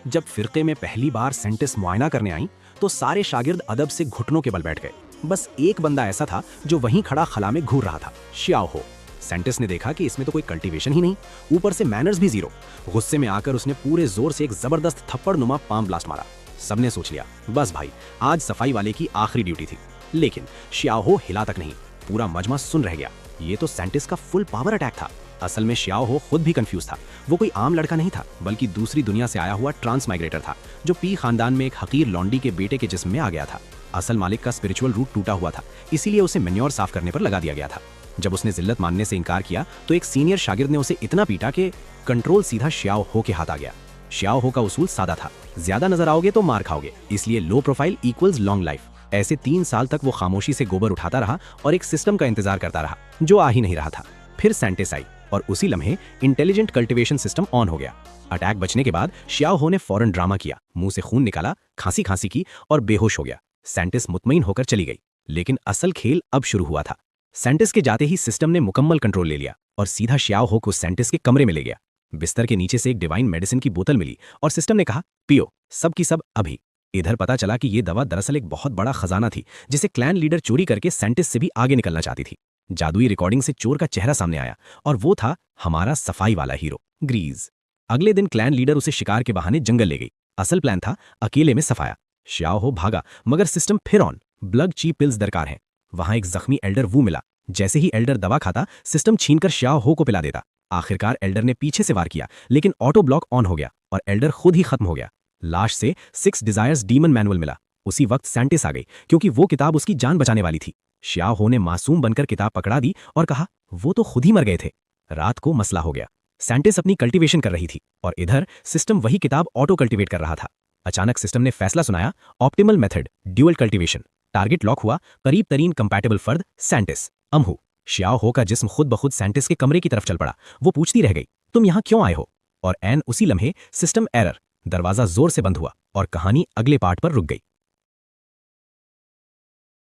जब फिरके में पहली बार सेंटिस मुआयना करने आई तो सारे शागिर्द अदब से घुटनों के बल बैठ गए। बस एक बंदा ऐसा था जो वहीं खड़ा खला में घूर रहा था, श्याओ हो। सेंटिस ने देखा कि इसमें तो कोई कल्टीवेशन ही नहीं, ऊपर से मैनर्स भी जीरो। गुस्से में आकर उसने पूरे जोर से एक जबरदस्त थप्पड़ नुमा पाम ब्लास्ट मारा। सबने सोच लिया बस भाई, आज सफाई वाले की आखिरी ड्यूटी थी। लेकिन श्याओ हो हिला तक नहीं, पूरा मजमा सुन रह गया। ये तो सेंटिस का फुल पावर अटैक था। असल में श्याओ हो खुद भी कंफ्यूज था। वो कोई आम लड़का नहीं था, बल्कि दूसरी दुनिया से आया हुआ ट्रांसमाइग्रेटर था, जो पी खानदान में एक हकीर लॉन्डी के बेटे के जिस्म में आ गया था। असल मालिक का स्पिरिचुअल रूट टूटा हुआ था, इसीलिए उसे मेन्योर साफ करने पर लगा दिया गया था। जब उसने जिल्लत मानने से इनकार किया तो एक सीनियर शागिर्द ने उसे इतना पीटा कि कंट्रोल सीधा श्याओ हो के हाथ आ गया। श्याओ हो का उसूल सादा था, ज्यादा नजर आओगे तो मार खाओगे, इसलिए low profile equals long life. ऐसे 3 साल तक वो खामोशी से गोबर उठाता रहा और एक सिस्टम का इंतजार करता रहा जो आ ही नहीं रहा था। फिर सेंटिस आई और उसी लम्हे इंटेलिजेंट कल्टीवेशन सिस्टम ऑन हो गया। अटैक बचने के बाद श्याओ हो ने फौरन ड्रामा किया, मुंह से खून निकाला, खांसी की और बेहोश हो गया। सेंटिस मुतमईन होकर चली गई, लेकिन असल खेल अब शुरू हुआ था। सेंटिस के जाते ही सिस्टम ने मुकम्मल कंट्रोल ले लिया और सीधा श्याओ हो को सेंटिस के कमरे में ले गया। बिस्तर के नीचे से एक डिवाइन मेडिसिन की बोतल मिली और सिस्टम ने कहा पियो, सब की सब अभी। इधर पता चला कि ये दवा दरअसल एक बहुत बड़ा खजाना थी, जिसे क्लैन लीडर चोरी करके सेंटिस से भी आगे निकलना चाहती थी। जादुई रिकॉर्डिंग से चोर का चेहरा सामने आया और वो था हमारा सफाई वाला हीरो ग्रीज। अगले दिन क्लैन लीडर उसे शिकार के बहाने जंगल ले गई। असल प्लान था अकेले में सफाया। श्याओ हो भागा, मगर सिस्टम फिर ऑन। ब्लड ची पिल्स दरकार हैं। वहां एक जख्मी एल्डर वू मिला। जैसे ही एल्डर दवा खाता, सिस्टम छीनकर श्याओ हो को पिला देता। आखिरकार एल्डर ने पीछे से वार किया, लेकिन ऑटो ब्लॉक ऑन हो गया और एल्डर खुद ही खत्म हो गया। लाश से 6 डिजायर्स डीमन मैनुअल मिला। उसी वक्त सेंटिस आ गई, क्योंकि वो किताब उसकी जान बचाने वाली थी। श्याओ हो ने मासूम बनकर किताब पकड़ा दी और कहा वो तो खुद ही मर गए थे। रात को मसला हो गया। सेंटिस अपनी कल्टीवेशन कर रही थी और इधर सिस्टम वही किताब ऑटो कल्टीवेट कर रहा था। अचानक सिस्टम ने फैसला सुनाया, optimal method dual cultivation. Target lock हुआ, करीब तरीन कंपैटिबल फर्द सेंटिस अमहू। श्याओ हो का जिस्म खुद ब खुद सेंटिस के कमरे की तरफ चल पड़ा। वो पूछती रह गई तुम यहाँ क्यों आए हो? और एन उसी लम्हे सिस्टम एरर, दरवाजा जोर से बंद हुआ और कहानी अगले पार्ट पर रुक गई।